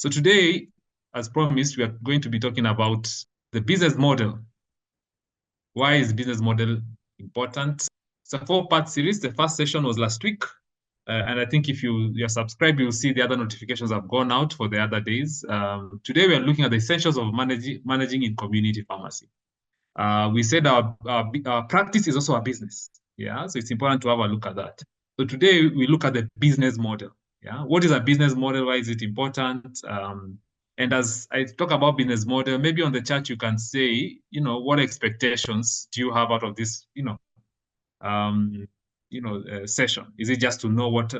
So today, as promised, we are going to be talking about the business model. Why is business model important? It's a 4-part series. The first session was last week. And I think if you're subscribed, you'll see the other notifications have gone out for the other days. Today, we are looking at the essentials of managing in community pharmacy. We said our practice is also a business. Yeah, so it's important to have a look at that. So today, we look at the business model. Yeah, what is a business model? Why is it important? And as I talk about business model, maybe on the chat you can say, what expectations do you have out of this, session? Is it just to know what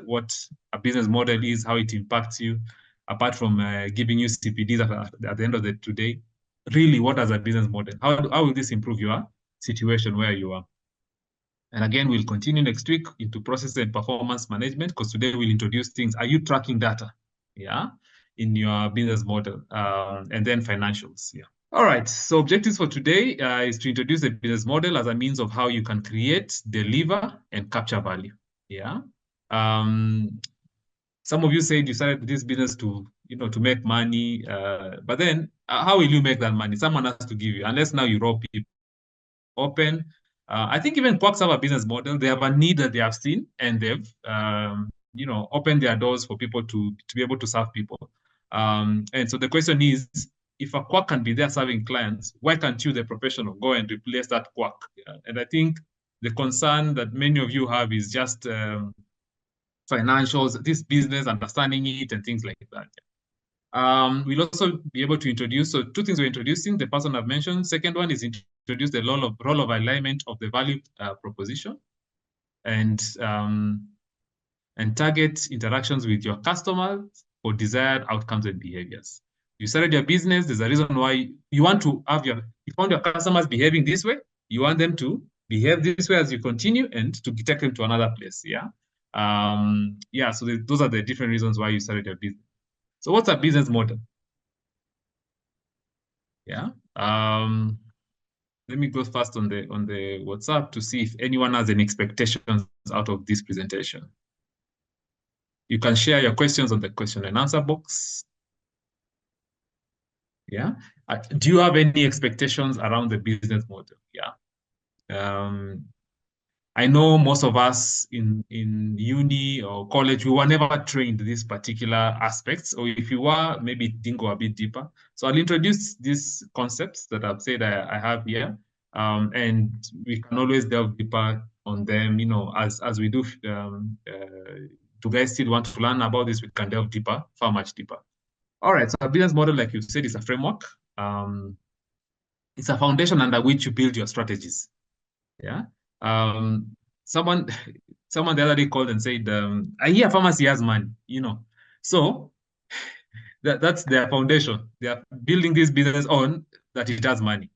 a business model is, how it impacts you, apart from giving you CPDs at the end of the today? Really, what is a business model? How will this improve your situation where you are? And again, we'll continue next week into process and performance management, because today we'll introduce things. Are you tracking data? Yeah, in your business model, and then financials. Yeah. All right. So objectives for today is to introduce the business model as a means of how you can create, deliver, and capture value. Yeah. Some of you said you started this business to make money, but then how will you make that money? Someone has to give you, unless now you rob people. Open. I think even Quarks have a business model. They have a need that they have seen, and they've opened their doors for people to be able to serve people. And so the question is, if a Quark can be there serving clients, why can't you, the professional, go and replace that Quark? Yeah. And I think the concern that many of you have is just financials, this business, understanding it, and things like that. We'll also be able to introduce, so 2 things we're introducing, the person I've mentioned. Second one is introduce the role of alignment of the value proposition, and target interactions with your customers for desired outcomes and behaviors. You started your business, there's a reason why you want to have you found your customers behaving this way, you want them to behave this way as you continue and to take them to another place. Yeah. So those are the different reasons why you started your business. So what's a business model? Yeah. Let me go first on the WhatsApp to see if anyone has any expectations out of this presentation. You can share your questions on the question and answer box. Yeah. Do you have any expectations around the business model? Yeah. I know most of us in uni or college, we were never trained these particular aspects, or if you were, maybe it didn't go a bit deeper. So I'll introduce these concepts that I've said I have here, and we can always delve deeper on them, as we do. Do guys still want to learn about this? We can delve deeper, far much deeper. All right, so a business model, like you said, is a framework. It's a foundation under which you build your strategies. Yeah. Someone the other day called and said, I hear pharmacy has money, So that's their foundation. They are building this business on that it has money.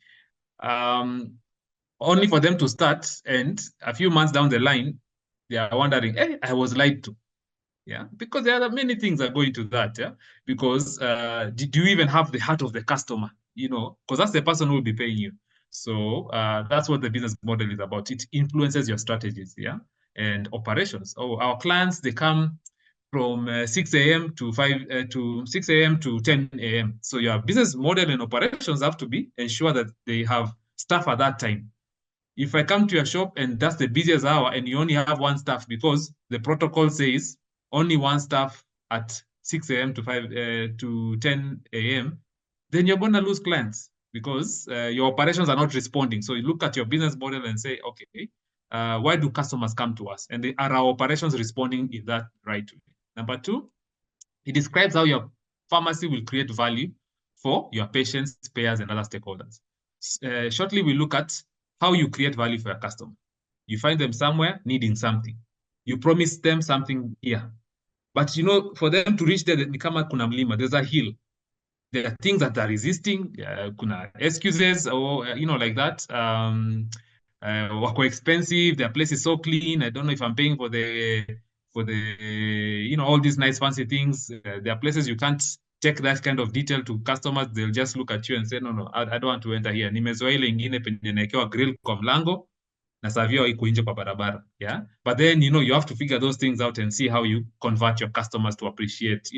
Only for them to start, and a few months down the line, they are wondering, hey, I was lied to. Yeah, because there are many things that go into that. Yeah, because do you even have the heart of the customer? Because that's the person who will be paying you. So that's what the business model is about. It influences your strategies, yeah, and operations. Our clients, they come from 6 a.m. to 6 a.m. to 10 a.m. So your business model and operations have to ensure that they have staff at that time. If I come to your shop and that's the busiest hour and you only have one staff because the protocol says only one staff at 6 a.m. to 10 a.m., then you're going to lose clients because your operations are not responding. So you look at your business model and say, okay, why do customers come to us? And are our operations responding in that right way? Number 2, it describes how your pharmacy will create value for your patients, payers, and other stakeholders. Shortly, we look at how you create value for your customer. You find them somewhere needing something. You promise them something here. But, for them to reach there, there's a hill. There are things that are resisting, kuna excuses or, like that. Wako expensive, their place is so clean. I don't know if I'm paying for the all these nice fancy things. There are places you can't take that kind of detail to customers. They'll just look at you and say, no, I don't want to enter here. Nimezoea ile ingine penye naekewa grill kwa mlango na savio iko nje kwa barabara. Yeah. But then, you have to figure those things out and see how you convert your customers to appreciate,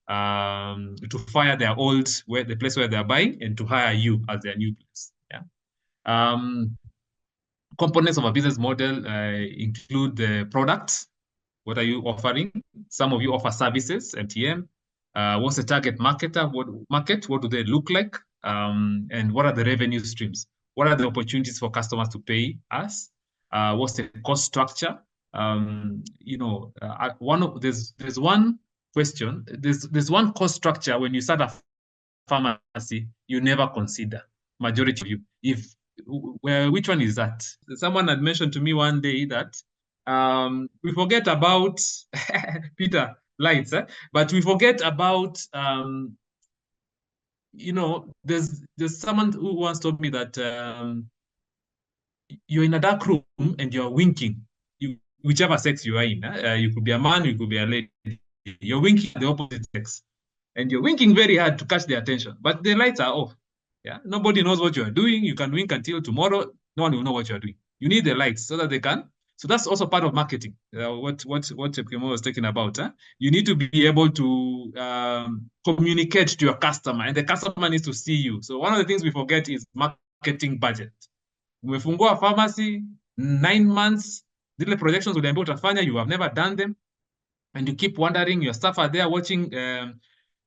to fire their old the place where they're buying and to hire you as their new place. Yeah. Components of a business model include the products. What are you offering? Some of you offer services, MTM. What's the target marketer? What do they look like? And what are the revenue streams? What are the opportunities for customers to pay us? What's the cost structure? There's one question. There's one cost structure when you start a pharmacy you never consider. Majority of you, which one is that? Someone had mentioned to me one day that we forget about Peter lights, but we forget about there's someone who once told me that you're in a dark room and you're winking. Whichever sex you are in, you could be a man, you could be a lady. You're winking at the opposite sex, and you're winking very hard to catch their attention, but the lights are off. Yeah, nobody knows what you are doing. You can wink until tomorrow. No one will know what you are doing. You need the lights so that they can. So that's also part of marketing. What Kimo was talking about. You need to be able to communicate to your customer, and the customer needs to see you. So one of the things we forget is marketing budget. Umefungua pharmacy 9 months, zile projections uliambiwa utafanya, you have never done them, and you keep wondering. Your staff are there watching.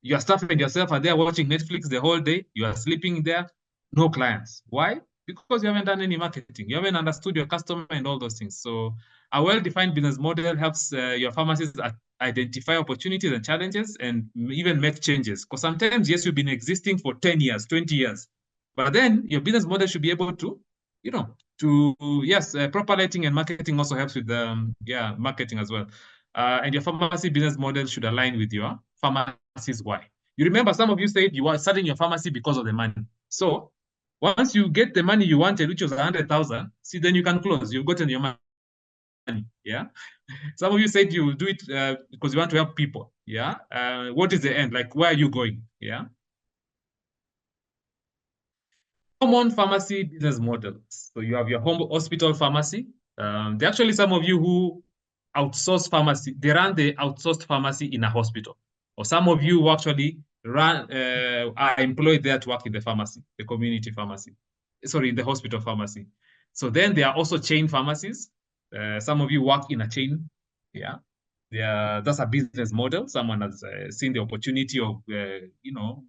Your staff and yourself are there watching Netflix the whole day. You are sleeping there. No clients. Why? Because you haven't done any marketing. You haven't understood your customer and all those things. So a well-defined business model helps your pharmacists identify opportunities and challenges and even make changes. Because sometimes, yes, you've been existing for 10 years, 20 years. But then your business model should be able to, proper lighting and marketing also helps with marketing as well. And your pharmacy business model should align with your pharmacy's why. You remember, some of you said you are starting your pharmacy because of the money. So once you get the money you wanted, which was 100,000, see, then you can close. You've gotten your money. Yeah. Some of you said you do it because you want to help people. Yeah. What is the end? Like, where are you going? Yeah. Common pharmacy business models. So you have your home hospital pharmacy. There are actually some of you who outsource pharmacy. They run the outsourced pharmacy in a hospital. Or some of you who actually are employed there to work in the pharmacy, the community pharmacy. Sorry, in the hospital pharmacy. So then there are also chain pharmacies. Some of you work in a chain. Yeah. That's a business model. Someone has seen the opportunity of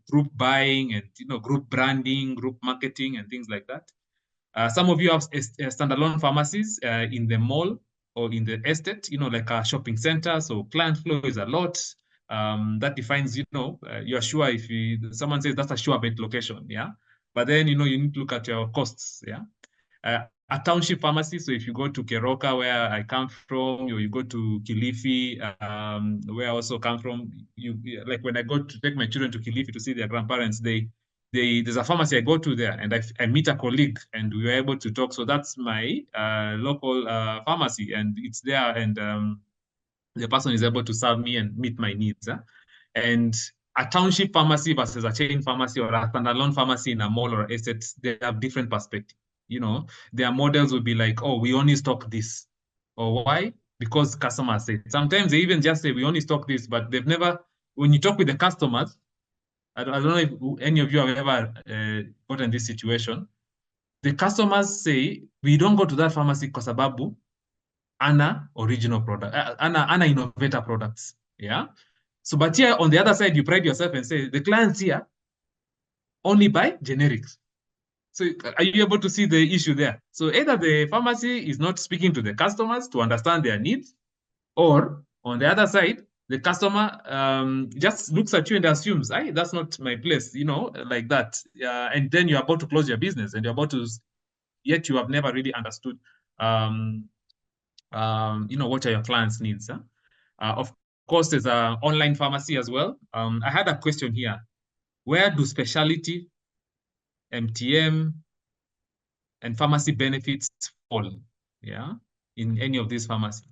group buying and group branding, group marketing, and things like that. Some of you have standalone pharmacies in the mall or in the estate, like a shopping center. So client flow is a lot. That defines, you're sure if someone says that's a sure bet location, yeah. But then you need to look at your costs, yeah. A township pharmacy. So if you go to Keroka, where I come from, or you go to Kilifi, where I also come from, like when I go to take my children to Kilifi to see their grandparents, there's a pharmacy I go to there, and I meet a colleague, and we were able to talk. So that's my local pharmacy, and it's there, and the person is able to serve me and meet my needs. And a township pharmacy versus a chain pharmacy or a standalone pharmacy in a mall or estate, they have different perspectives. Their models would be like, oh, we only stock this. Or why? Because customers say. Sometimes they even just say, we only stock this, but they've never, when you talk with the customers, I don't know if any of you have ever gotten this situation. The customers say, we don't go to that pharmacy because sababu ana original product, ana innovator products. Yeah. So, but here on the other side, you pride yourself and say, the clients here only buy generics. So are you able to see the issue there? So either the pharmacy is not speaking to the customers to understand their needs, or on the other side, the customer just looks at you and assumes, hey, that's not my place, like that. And then you're about to close your business and yet you have never really understood, what are your clients' needs. Of course, there's an online pharmacy as well. I had a question here. Where do specialty, MTM, and pharmacy benefits fall? Yeah, in any of these pharmacies?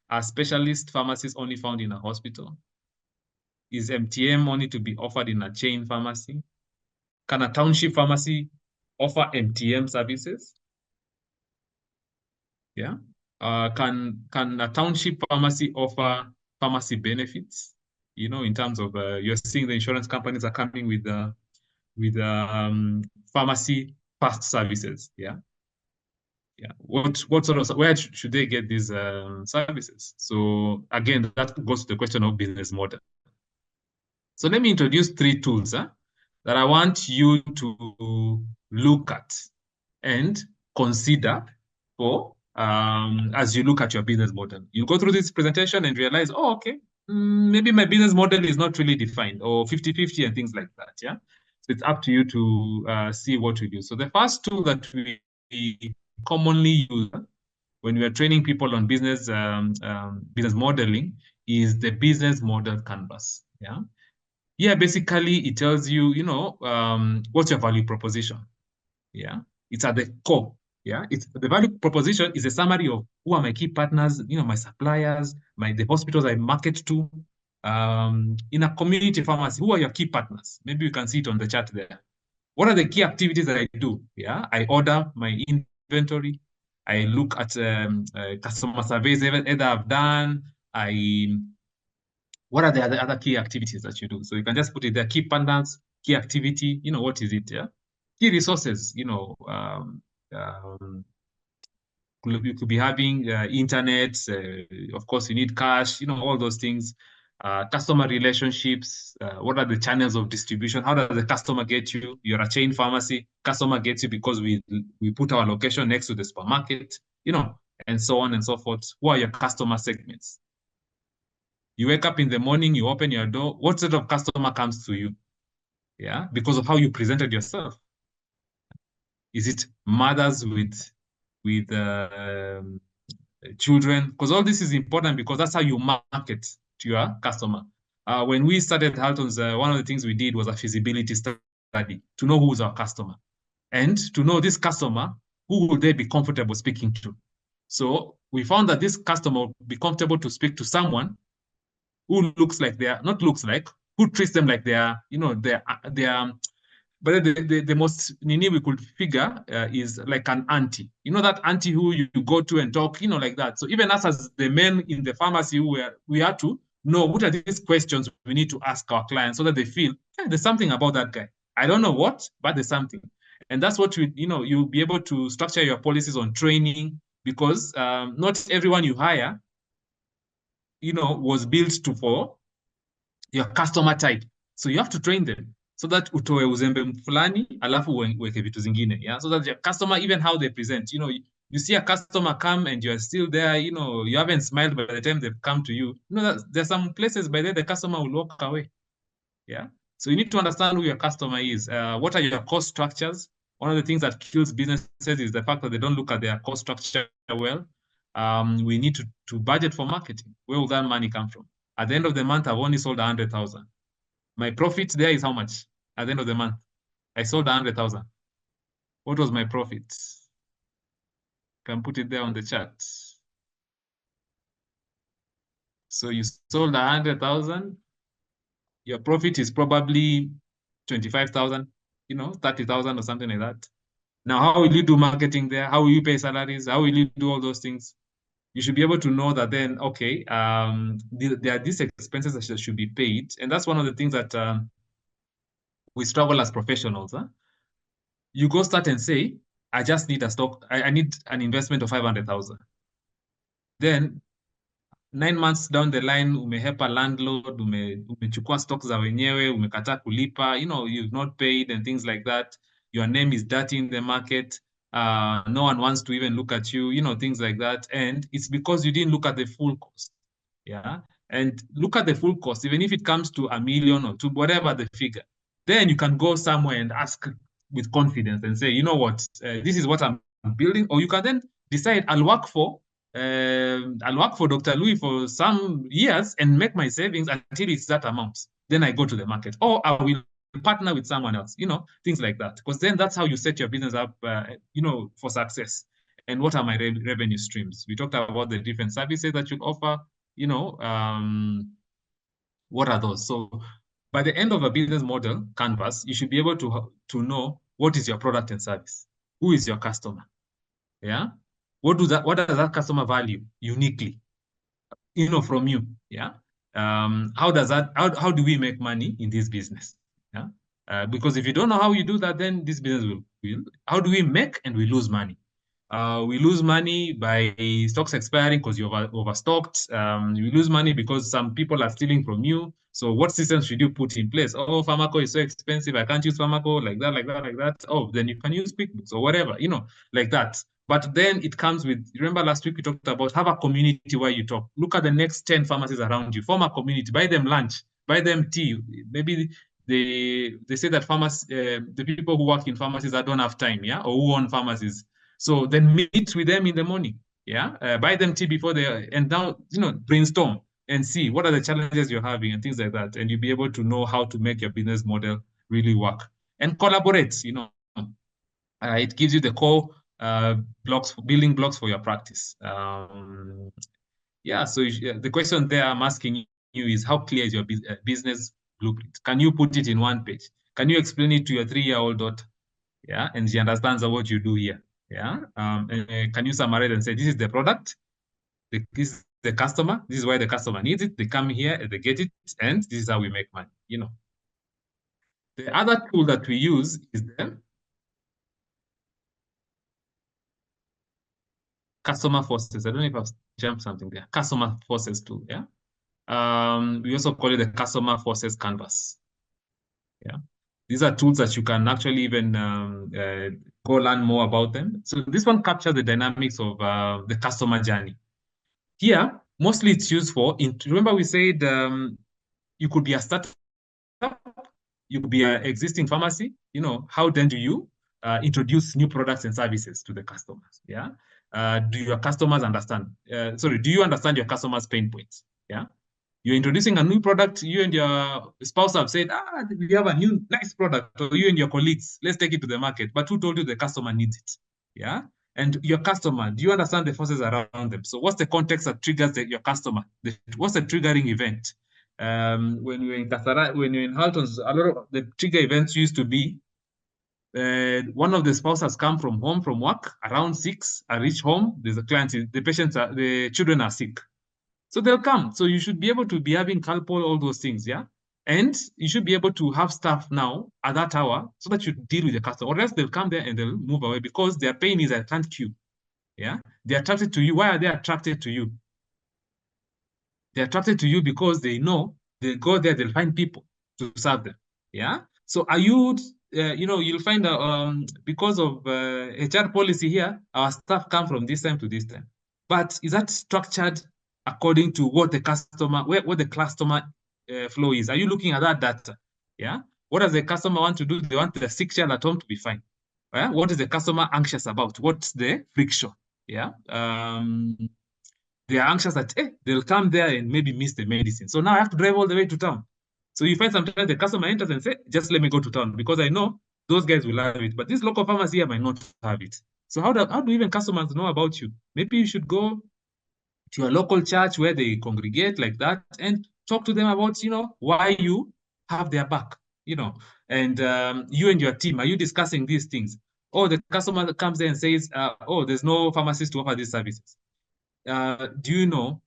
Are specialist pharmacies only found in a hospital? Is MTM only to be offered in a chain pharmacy? Can a township pharmacy offer MTM services? Yeah. Can a township pharmacy offer pharmacy benefits? you know, in terms of you're seeing the insurance companies are coming with pharmacy fast services. Yeah. Yeah. What sort of, where should they get these services? So again, that goes to the question of business model. So let me introduce 3 tools that I want you to look at and consider for as you look at your business model. You go through this presentation and realize, oh, okay, maybe my business model is not really defined, or 50-50 and things like that. Yeah. So it's up to you to see what we do. So the first tool that we commonly use when we are training people on business modeling is the business model canvas. Yeah. Yeah, basically it tells you, you know, what's your value proposition. Yeah, it's at the core. Yeah, it's the value proposition is a summary of who are my key partners, you know, my suppliers, the hospitals I market to. In a community pharmacy, who are your key partners? Maybe you can see it on the chart there. What are the key activities that I do? Yeah, I order my inventory. I look at customer surveys either I've done. What are the other key activities that you do? So you can just put it there, key partners, key activity, you know, what is it? Yeah. Key resources, you know, you could be having internet, of course, you need cash, you know, all those things. Customer relationships, what are the channels of distribution? How does the customer get you? You're a chain pharmacy, customer gets you because we put our location next to the supermarket, you know, and so on and so forth. Who are your customer segments? You wake up in the morning, you open your door, what sort of customer comes to you? Yeah, because of how you presented yourself. Is it mothers with children? Because all this is important because that's how you market to your customer. When we started Haltons, one of the things we did was a feasibility study to know who's our customer and to know this customer, who will they be comfortable speaking to. So we found that this customer will be comfortable to speak to someone who looks like they are, not looks like, who treats them like they are, you know, but the most nini we could figure is like an auntie. You know, that auntie who you go to and talk, you know, like that. So even us as the men in the pharmacy, we had to know what are these questions we need to ask our clients so that they feel, hey, there's something about that guy. I don't know what, but there's something. And that's what you'll be able to structure your policies on training, because not everyone you hire, you know, was built for your customer type. So you have to train them so that utoe uzembe fulani alafu weke vitu zingine. Yeah, so that your customer, even how they present, you know, you see a customer come and you're still there, you know, you haven't smiled by the time they've come to you. You know, that there's some places by there the customer will walk away. Yeah. So you need to understand who your customer is. What are your cost structures? One of the things that kills businesses is the fact that they don't look at their cost structure well. We need to budget for marketing. Where will that money come from? At the end of the month, I've only sold 100,000. My profit there is how much? At the end of the month, I sold 100,000. What was my profit? Can put it there on the chart. So you sold 100,000. Your profit is probably 25,000, you know, 30,000 or something like that. Now, how will you do marketing there? How will you pay salaries? How will you do all those things? You should be able to know that then, okay, there are these expenses that should be paid. And that's one of the things that we struggle as professionals. Huh? You go start and say, I just need a stock. I need an investment of 500,000. Then 9 months down the line, umehepa landlord, umechukua stock za wenyewe, umekataa kulipa, you know, you've not paid and things like that. Your name is dirty in the market. No one wants to even look at you, you know, things like that. And it's because you didn't look at the full cost. Yeah. And look at the full cost, even if it comes to $1 million or $2 million, whatever the figure, then you can go somewhere and ask with confidence and say, you know what, this is what I'm building. Or you can then decide, I'll work for Dr. Louis for some years and make my savings until it's that amount. Then I go to the market, or I will partner with someone else, you know, things like that. Because then that's how you set your business up, you know, for success. And what are my revenue streams? We talked about the different services that you offer, you know, what are those? So by the end of a business model canvas, you should be able to know what is your product and service. Who is your customer? Yeah. What does that customer value uniquely, you know, from you? Yeah. How do we make money in this business? Yeah. Because if you don't know how you do that, then this business will how do we make and we lose money? We lose money by stocks expiring because you're overstocked. You lose money because some people are stealing from you. So what systems should you put in place? Oh, Pharmaco is so expensive. I can't use Pharmaco like that, like that, like that. Oh, then you can use QuickBooks or whatever, like that. But then it comes with, remember last week we talked about have a community where you talk. Look at the next 10 pharmacies around you. Form a community. Buy them lunch. Buy them tea. Maybe they say that the people who work in pharmacies that don't have time, yeah, or who own pharmacies. So then meet with them in the morning, yeah, buy them tea before and now, brainstorm and see what are the challenges you're having and things like that. And you'll be able to know how to make your business model really work and collaborate, it gives you the core building blocks for your practice. Yeah, so the question there I'm asking you is how clear is your business blueprint? Can you put it in one page? Can you explain it to your 3-year-old daughter? Yeah, and she understands what you do here. Yeah, can you summarize and say this is the product, this is the customer, this is why the customer needs it. They come here and they get it, and this is how we make money. The other tool that we use is the customer forces. I don't know if I've jumped something there. Customer forces tool. Yeah. We also call it the customer forces canvas. Yeah. These are tools that you can actually even go learn more about them. So this one captures the dynamics of the customer journey. Here, mostly it's used for, remember we said you could be a startup, you could be an existing pharmacy. How then do you introduce new products and services to the customers? Yeah. Do your customers understand? Do you understand your customers' pain points? Yeah. You're introducing a new product, you and your spouse have said, we have a new nice product, or you and your colleagues, let's take it to the market. But who told you the customer needs it? Yeah. And your customer, do you understand the forces around them? So what's the context that triggers your customer? What's the triggering event? When you're in when you're in Haltons, a lot of the trigger events used to be one of the spouses come from home from work around 6. I reach home, there's a client, the children are sick. So they'll come. So you should be able to be having Calpol, all those things, yeah? And you should be able to have staff now at that hour so that you deal with the customer. Or else they'll come there and they'll move away because their pain is I can't queue. Yeah? They're attracted to you. Why are they attracted to you? They're attracted to you because they know they go there, they'll find people to serve them. Yeah? So are you, you'll find because of HR policy here, our staff come from this time to this time. But is that structured according to what the customer, what the customer flow is? Are you looking at that data? Yeah. What does the customer want to do? They want the sick child at home to be fine. Yeah? What is the customer anxious about? What's the friction? Yeah. They are anxious that they'll come there and maybe miss the medicine. So now I have to drive all the way to town. So you find sometimes the customer enters and say, just let me go to town because I know those guys will have it. But this local pharmacy here might not have it. So how do even customers know about you? Maybe you should go to a local church where they congregate like that and talk to them about, why you have their back, and you and your team, are you discussing these things? Or the customer comes there and says, there's no pharmacist to offer these services. Do you know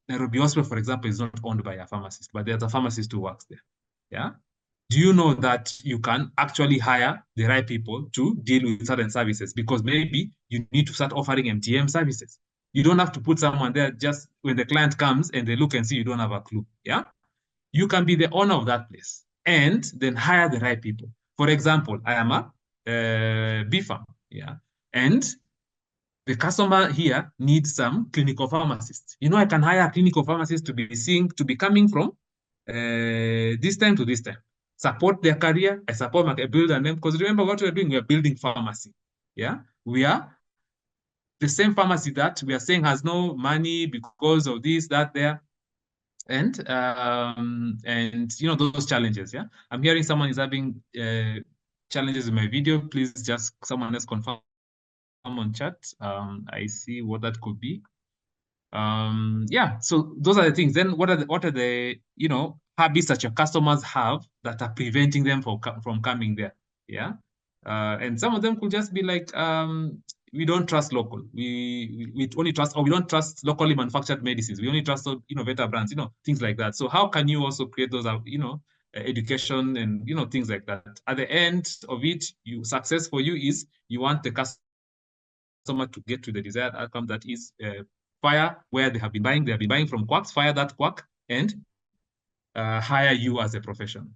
Nairobi Hospital, for example, is not owned by a pharmacist, but there's a pharmacist who works there. Yeah. Do you know that you can actually hire the right people to deal with certain services? Because maybe you need to start offering MTM services. You don't have to put someone there just when the client comes and they look and see you don't have a clue. Yeah. You can be the owner of that place and then hire the right people. For example, I am a BFARM. Yeah. And the customer here needs some clinical pharmacists. I can hire a clinical pharmacist to be coming from this time to this time. Support their career. I support my build and them. Because remember what we're doing, we're building pharmacy. Yeah. We are the same pharmacy that we are saying has no money because of this, that, there. And those challenges. Yeah. I'm hearing someone is having challenges in my video. Please just someone else confirm on chat. I see what that could be. Yeah, so those are the things. Then what are the habits that your customers have that are preventing them from coming there? Yeah. And some of them could just be like we don't trust local. We only trust, or we don't trust locally manufactured medicines. We only trust innovator brands, things like that. So how can you also create those, education and things like that? At the end of it, success for you is you want the customer to get to the desired outcome, that is fire where they have been buying. They have been buying from quacks, fire that quack, and hire you as a professional.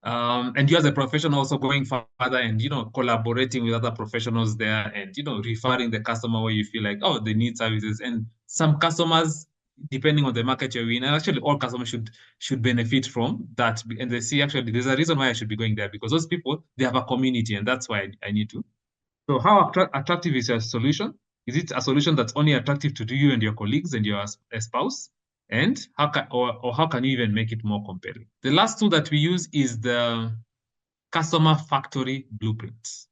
And you as a professional also going further and collaborating with other professionals there, and referring the customer where you feel like, oh, they need services. And some customers, depending on the market you're in, and actually all customers should benefit from that, and they see, actually there's a reason why I should be going there, because those people, they have a community, and that's why I need to. So how attractive is your solution? Is it a solution that's only attractive to you and your colleagues and your spouse? And how can you even make it more compelling? The last tool that we use is the customer factory blueprint.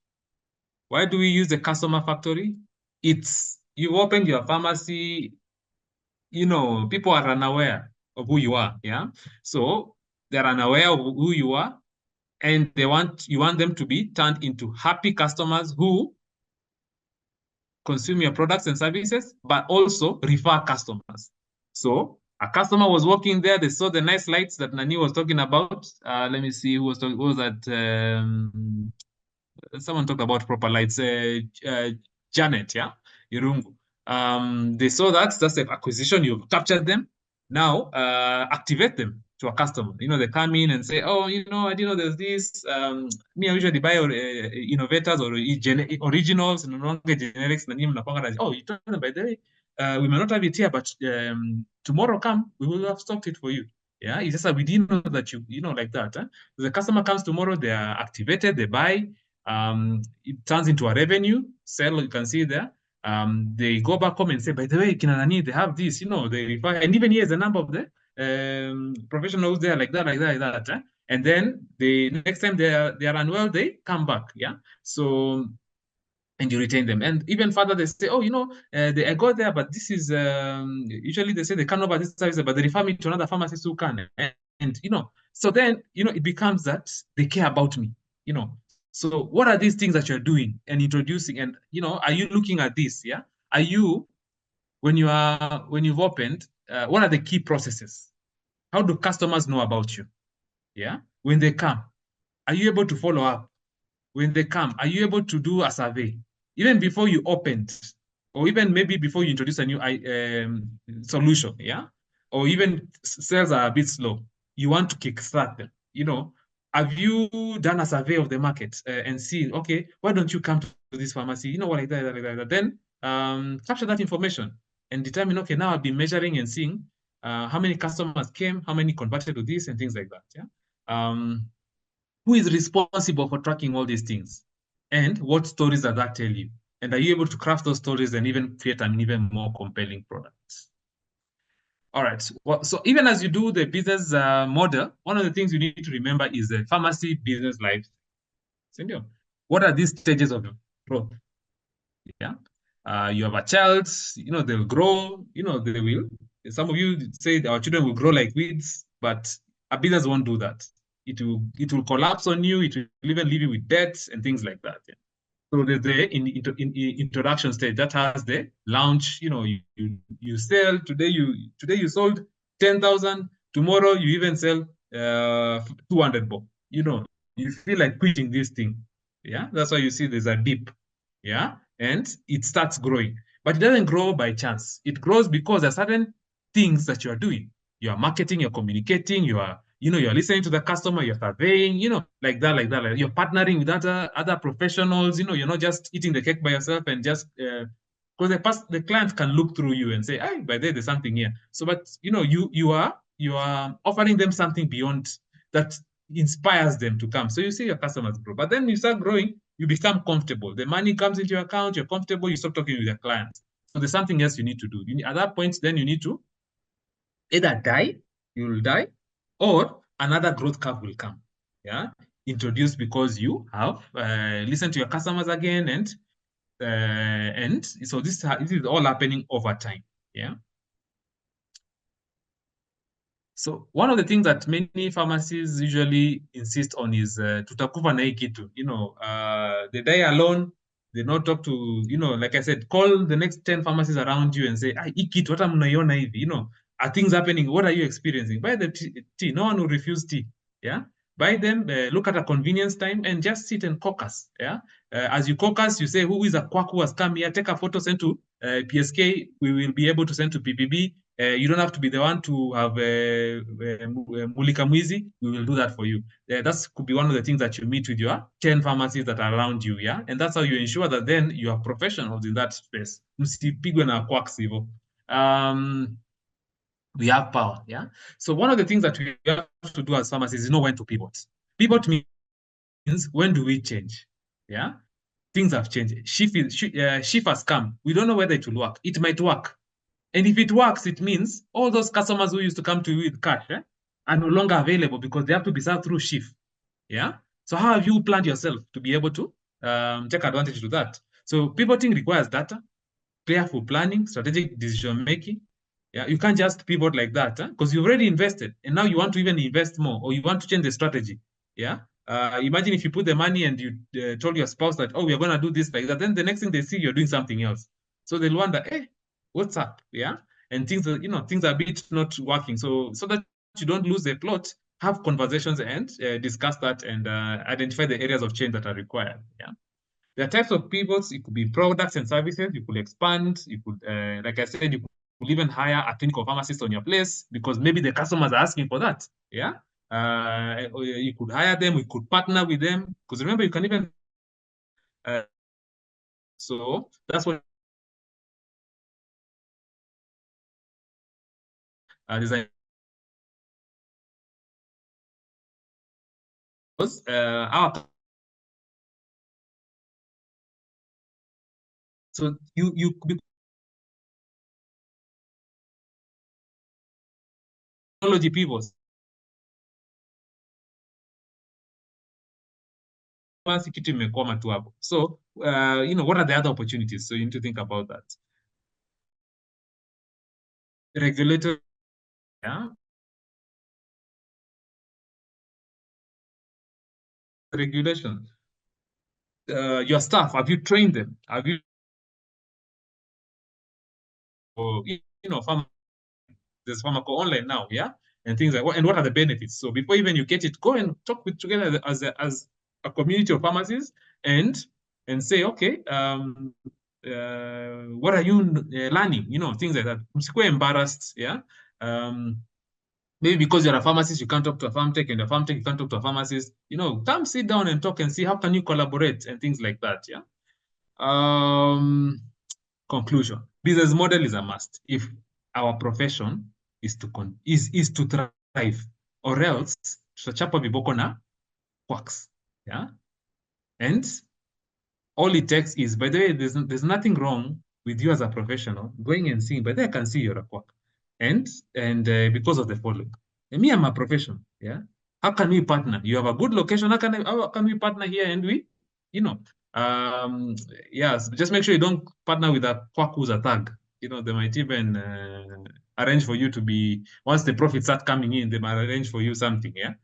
Why do we use the customer factory? It's, you opened your pharmacy, people are unaware of who you are, yeah? So they're unaware of who you are, and you want them to be turned into happy customers who consume your products and services, but also refer customers. So a customer was walking there, they saw the nice lights that Nani was talking about. Let me see who was talking. Who was that? Someone talked about proper lights. Janet, yeah, Irungu. They saw that's the acquisition. You've captured them. Now activate them to a customer. They come in and say, oh, I didn't know there's this. Me, I usually buy innovators or originals and no longer generics. Oh, you told them, by the way, we may not have it here, but tomorrow come, we will have stocked it for you. Yeah, it's just that we didn't know that like that. Huh? The customer comes tomorrow, they are activated, they buy. It turns into a revenue sell. You can see there. They go back home and say, by the way, Kinanani, they have this, they refer, and even here's the number of the professionals there, like that. And then the next time they are unwell, they come back. Yeah. So, and you retain them. And even further, they say, oh, I go there, but this is, usually they say they can't over this service, but they refer me to another pharmacist who can. And so then, it becomes that they care about me, So what are these things that you're doing and introducing? And, are you looking at this? Yeah. Are you, when you've opened, what are the key processes? How do customers know about you? Yeah. When they come, are you able to follow up? When they come, are you able to do a survey? Even before you opened, or even maybe before you introduce a new solution, yeah? Or even sales are a bit slow. You want to kickstart them, Have you done a survey of the market and seen, okay, why don't you come to this pharmacy? Like that. Then capture that information and determine, okay, now I've been measuring and seeing how many customers came, how many converted to this, and things like that, yeah? Who is responsible for tracking all these things? And what stories does that tell you? And are you able to craft those stories and even create an even more compelling product? All right. Well, so even as you do the business model, one of the things you need to remember is the pharmacy business life. What are these stages of growth? Yeah. You have a child, they'll grow, they will. Some of you say our children will grow like weeds, but a business won't do that. It will collapse on you. It will even leave you with debts and things like that. Yeah. So there's the in introduction stage that has the launch. You sell today. You sold 10,000. Tomorrow you even sell 200 bob. You feel like quitting this thing. Yeah, that's why you see there's a dip. Yeah, and it starts growing, but it doesn't grow by chance. It grows because there are certain things that you are doing. You are marketing. You're communicating. You're listening to the customer, you're surveying, like that. Like you're partnering with other professionals, you're not just eating the cake by yourself and just, because the client can look through you and say, hey, by there's something here. So, but, you are offering them something beyond that inspires them to come. So you see your customers grow, but then you start growing, you become comfortable. The money comes into your account, you're comfortable, you stop talking with your clients. So there's something else you need to do. At that point, then you need to either you will die, or another growth curve will come. Yeah, introduced because you have listened to your customers again, and so this is all happening over time. Yeah. So one of the things that many pharmacies usually insist on is tutakufa na hii kitu. They die alone. They not talk to, like I said, call the next 10 pharmacies around you and say, hii kitu hata mnaiona hivi, are things happening? What are you experiencing? Buy the tea. No one will refuse tea. Yeah. Buy them, look at a convenience time and just sit and caucus. Yeah. As you caucus, you say, who is a quack who has come here? Take a photo, send to PSK. We will be able to send to PPB. You don't have to be the one to have Mulika Mwizi. We will do that for you. That could be one of the things that you meet with your 10 pharmacies that are around you. Yeah. And that's how you ensure that then you are professionals in that space. Msipigwe na quacks hivyo. We have power. Yeah. So one of the things that we have to do as pharmacists is know when to pivot. Pivot means when do we change? Yeah. Things have changed. Shift has come. We don't know whether it will work. It might work. And if it works, it means all those customers who used to come to you with cash are no longer available because they have to be served through shift. Yeah. So how have you planned yourself to be able to take advantage of that? So pivoting requires data, careful planning, strategic decision making. Yeah, you can't just pivot like that because you've already invested and now you want to even invest more or you want to change the strategy. Yeah. Imagine if you put the money and you told your spouse that, oh, we are going to do this like that. Then the next thing they see, you're doing something else. So they'll wonder, hey, what's up? Yeah. And things are, things are a bit not working. So that you don't lose the plot, have conversations and discuss that and identify the areas of change that are required. Yeah. There are types of pivots. It could be products and services. You could expand. You could, like I said, you could even hire a clinical pharmacist on your place because maybe the customers are asking for that. Yeah. You could hire them. We could partner with them because remember, you can even. So that's what. Design. Our. So you technology pivots. So, what are the other opportunities? So you need to think about that. Regulator, yeah. Regulation. Your staff, have you trained them? Have you, there's Pharmaco online now, yeah? And things like what, and what are the benefits? So before even you get it, go and talk together as a community of pharmacies and say, okay, what are you learning? Things like that. Msikuwe embarrassed, yeah? Maybe because you're a pharmacist, you can't talk to a farm tech, and a farm tech, you can't talk to a pharmacist. Come sit down and talk and see how can you collaborate and things like that, yeah? Conclusion. Business model is a must. If our profession is to thrive, or else tutachapa viboko na quacks. Yeah. And all it takes is, by the way, there's nothing wrong with you as a professional going and seeing, but I can see you're a quack. And because of the following. And me, I'm a professional. Yeah. How can we partner? You have a good location. How can we partner here and we, yes, just make sure you don't partner with a quack who's a thug. They might even arrange for you to be, once the profits start coming in, they might arrange for you something. Yeah.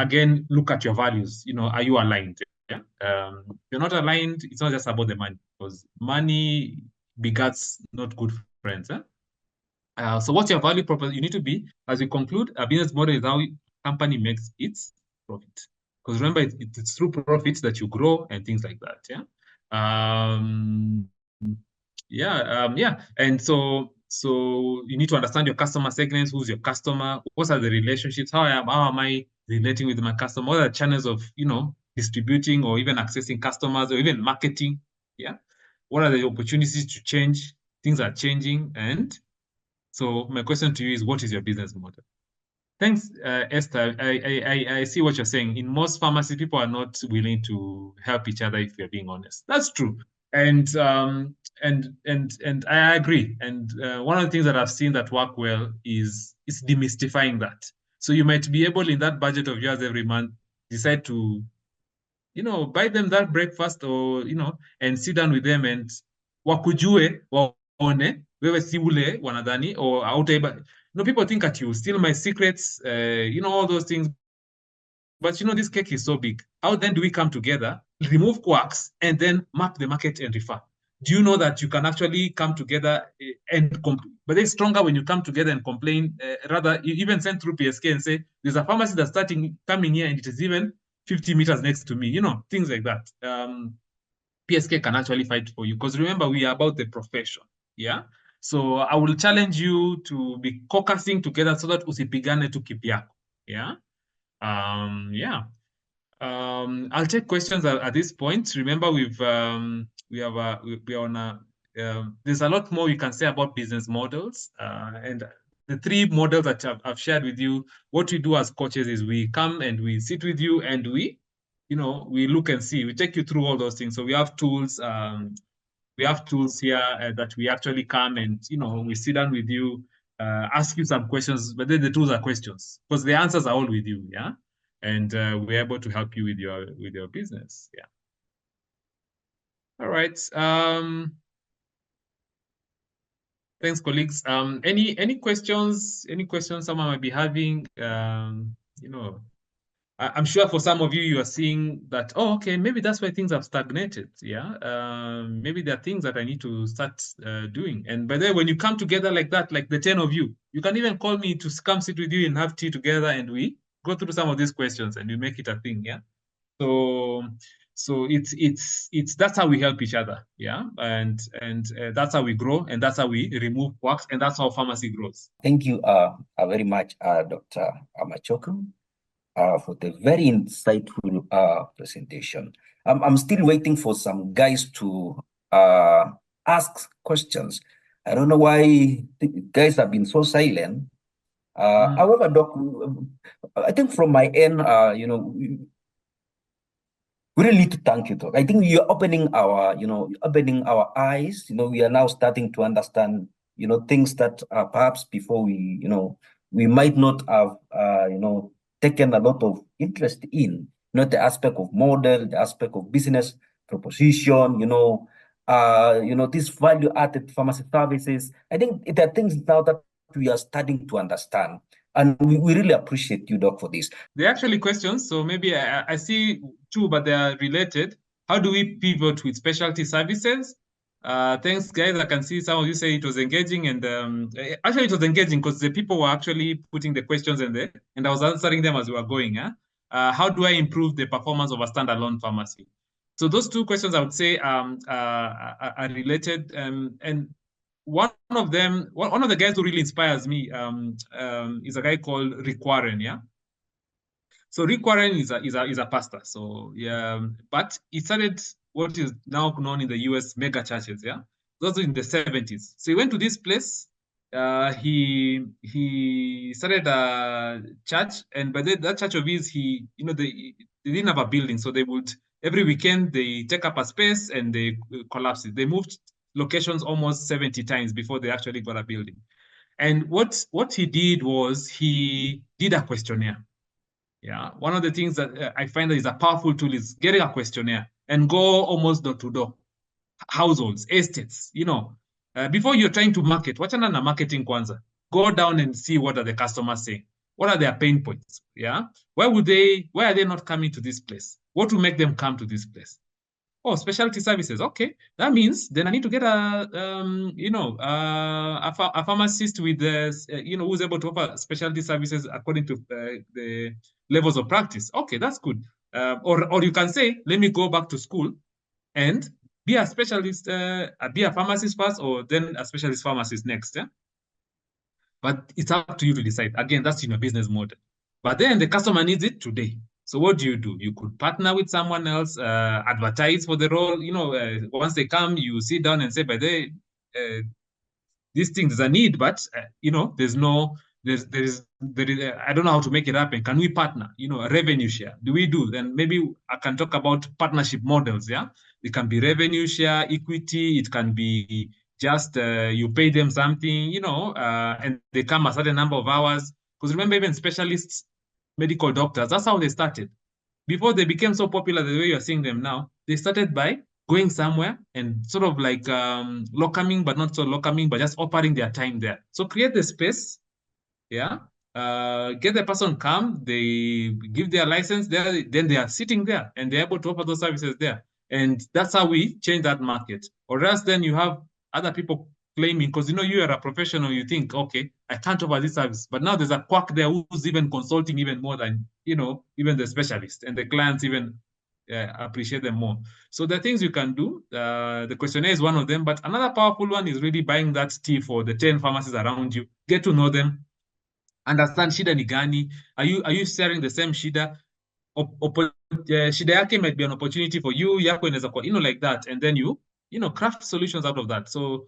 Again, look at your values. Are you aligned? Yeah. If you're not aligned, it's not just about the money because money begets not good friends. So what's your value proposition? You need to be, as we conclude, a business model is how a company makes its profit. Because remember, it's through profits that you grow and things like that. Yeah. Yeah. And so you need to understand your customer segments. Who's your customer? What are the relationships? How am I relating with my customer? What are the channels of distributing or even accessing customers or even marketing? Yeah. What are the opportunities to change? Things are changing, and so my question to you is, what is your business model? Thanks, Esther. I see what you're saying. In most pharmacies, people are not willing to help each other if you're being honest. That's true. And I agree. And one of the things that I've seen that work well is demystifying that. So you might be able, in that budget of yours every month, decide to, buy them that breakfast or, and sit down with them and wakujue, waone, wewe si ule wanadhani, or hautaiba. People think at you, steal my secrets, all those things. but you know, this cake is so big. How then do we come together, remove quacks, and then map the market and refer? Do you know that you can actually come together and but it's stronger when you come together and complain, rather even send through PSK and say, there's a pharmacy that's coming here and it is even 50 meters next to me, you know, things like that. PSK can actually fight for you because remember, we are about the profession. Yeah. So I will challenge you to be caucusing together so that usipigane tu kivyako. Yeah. Yeah. I'll take questions at this point. Remember, we are on a there's a lot more we can say about business models, and the three models that I've shared with you. What we do as coaches is we come and we sit with you and we, you know, we look and see. We take you through all those things. So we have tools. We have tools here that we actually come and, you know, we sit down with you, ask you some questions, but then the tools are questions because the answers are all with you. Yeah. And we're able to help you with your business. Yeah. All right. Thanks, colleagues. Any questions? Any questions someone might be having? You know, I'm sure for some of you, you are seeing that, oh, okay, maybe that's why things have stagnated. Yeah. Maybe there are things that I need to start doing. And by the way, when you come together like that, like the 10 of you, you can even call me to come sit with you and have tea together and we go through some of these questions and we make it a thing. Yeah. So it's that's how we help each other. Yeah. And that's how we grow and that's how we remove quacks and that's how pharmacy grows. Thank you very much, Dr. Machoku, for the very insightful presentation. I'm still waiting for some guys to ask questions. I don't know why the guys have been so silent. However, Doc, I think from my end, you know, we really need to thank you, Doc. I think you're opening our, you know, opening our eyes. You know, we are now starting to understand, you know, things that perhaps before we, you know, we might not have, you know, taken a lot of interest in, you know, the aspect of model, the aspect of business proposition, you know, these value-added pharmacy services. I think there are things now that we are starting to understand. And we really appreciate you, Doc, for this. They're actually questions. So maybe I see two, but they are related. How do we pivot with specialty services? Thanks, guys. I can see some of you say it was engaging, and actually it was engaging because the people were actually putting the questions in there, and I was answering them as we were going. How do I improve the performance of a standalone pharmacy? So those two questions, I would say, are related, and one of them, one of the guys who really inspires me is a guy called Rick Warren. Yeah. So Rick Warren is a pastor. So yeah, but he started what is now known in the US mega churches. Yeah, those were in the 70s. So he went to this place. He started a church, and by that church of his, they didn't have a building, so they would every weekend they take up a space and they collapse it. They moved locations almost 70 times before they actually got a building. And what he did was he did a questionnaire. Yeah, one of the things that I find that is a powerful tool is getting a questionnaire and go almost door to door, households, estates. Before you're trying to market, wachana na marketing kwanza. Go down and see what are the customers saying. What are their pain points? Yeah, why are they not coming to this place? What will make them come to this place? Oh, specialty services. Okay, that means then I need to get a pharmacist with who's able to offer specialty services according to the levels of practice. Okay, that's good. Or you can say, let me go back to school and be a specialist, be a pharmacist first, or then a specialist pharmacist next. Yeah? But it's up to you to decide. Again, that's in your business model. But then the customer needs it today. So what do? You could partner with someone else, advertise for the role. Once they come, you sit down and say, by the this thing is a need, but there's I don't know how to make it happen. Can we partner? A revenue share. Do we do? Then maybe I can talk about partnership models. Yeah, it can be revenue share, equity. It can be just you pay them something, and they come a certain number of hours. Because remember, even specialists, medical doctors, that's how they started. Before they became so popular the way you're seeing them now, they started by going somewhere and sort of like locoming, but not so locoming, but just offering their time there. So create the space, yeah, get the person come, they give their license there, then they are sitting there and they're able to offer those services there. And that's how we change that market. Or else then you have other people claiming, because you are a professional, you think, okay, I can't offer this service. But now there's a quack there who's even consulting even more than, even the specialist, and the clients even appreciate them more. So there are things you can do. The questionnaire is one of them, but another powerful one is really buying that tea for the 10 pharmacies around you. Get to know them. Understand shida ni gani. Are you sharing the same shida? Shida yake might be an opportunity for you, yako inaweza kuwa, like that, and then you craft solutions out of that. So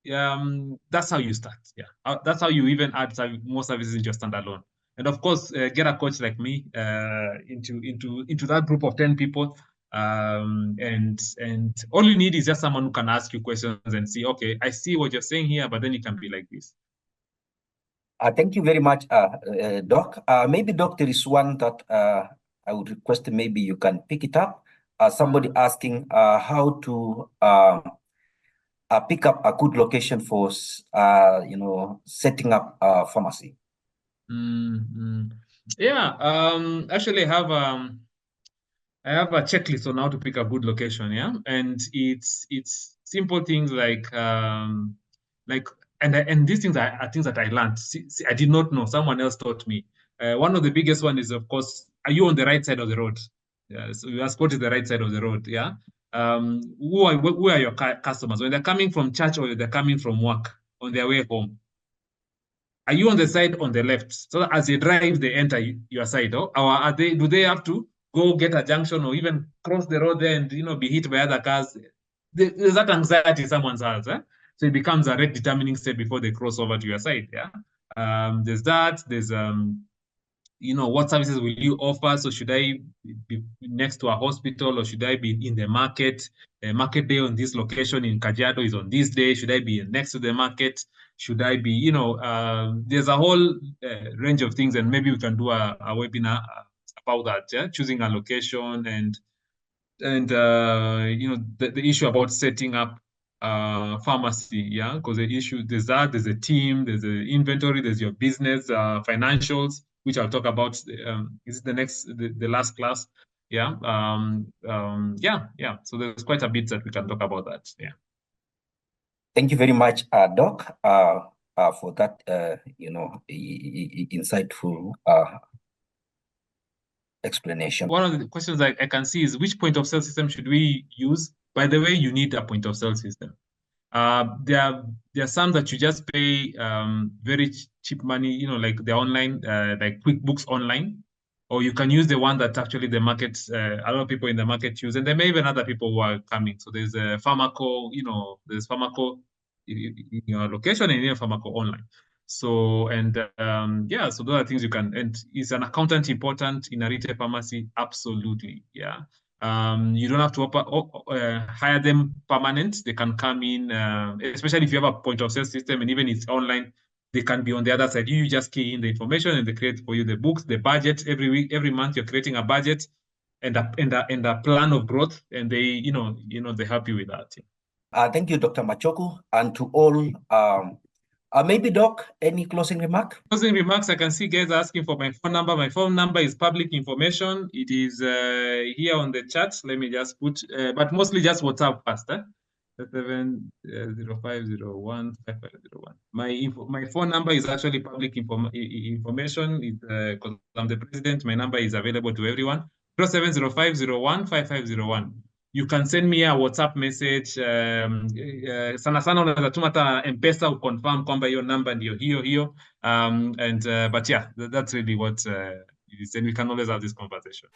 that's how you start. Yeah, that's how you even add more services into your standalone. And of course, get a coach like me into that group of 10 people. And all you need is just someone who can ask you questions and see, okay, I see what you're saying here, but then it can be like this. Thank you very much, Doc. Maybe, Doc, there is one that I would request maybe you can pick it up. Somebody asking how to pick up a good location for, setting up a pharmacy. Yeah, actually, I have a checklist on how to pick a good location. Yeah, and it's simple things like and these things are things that I learned. See, I did not know. Someone else taught me. One of the biggest one is, of course, are you on the right side of the road? Yeah, so you ask, what is the right side of the road? Yeah. Who are your customers when they're coming from church or they're coming from work on their way home? Are you on the side on the left? So that as they drive, they enter your side, or do they have to go get a junction or even cross the road there and be hit by other cars? There's that anxiety someone's has, so it becomes a rate determining step before they cross over to your side. Yeah. There's that. There's what services will you offer? So should I be next to a hospital, or should I be in the market? Market day on this location in Kajiado is on this day. Should I be next to the market? Should I be, there's a whole range of things, and maybe we can do a webinar about that. Yeah, choosing a location and the issue about setting up pharmacy. Yeah, because there's a team, there's the inventory, there's your business, financials, which I'll talk about. Is the last class? Yeah. Yeah. So there's quite a bit that we can talk about that. Yeah. Thank you very much, Doc, for that, insightful explanation. One of the questions I can see is, which point of sale system should we use? By the way, you need a point of sale system. There are some that you just pay very cheap money, like the online, like QuickBooks Online, or you can use the one that actually the market, a lot of people in the market use, and there may even other people who are coming. So there's a Pharmaco, there's Pharmaco in your location and in Pharmaco Online. So, and so those are things you can, and is an accountant important in a retail pharmacy? Absolutely, yeah. You don't have to hire them permanent. They can come in, especially if you have a point of sale system, and even it's online, they can be on the other side. You just key in the information and they create for you the books, the budget. Every week, every month, you're creating a budget and a plan of growth, and they, they help you with that. Thank you, Dr. Machogu, and to all. Maybe, Doc, any closing remark? Closing remarks, I can see guys asking for my phone number. My phone number is public information. It is here on the chat. Let me just put, but mostly just WhatsApp first. 705015501. My phone number is actually public information. Because I'm the president, my number is available to everyone. 0705015501. You can send me a WhatsApp message. Sana unaweza tuma hata M-Pesa uconfirm kwamba hiyo number ndio hiyo. But yeah, that's really what it is, and we can always have this conversation.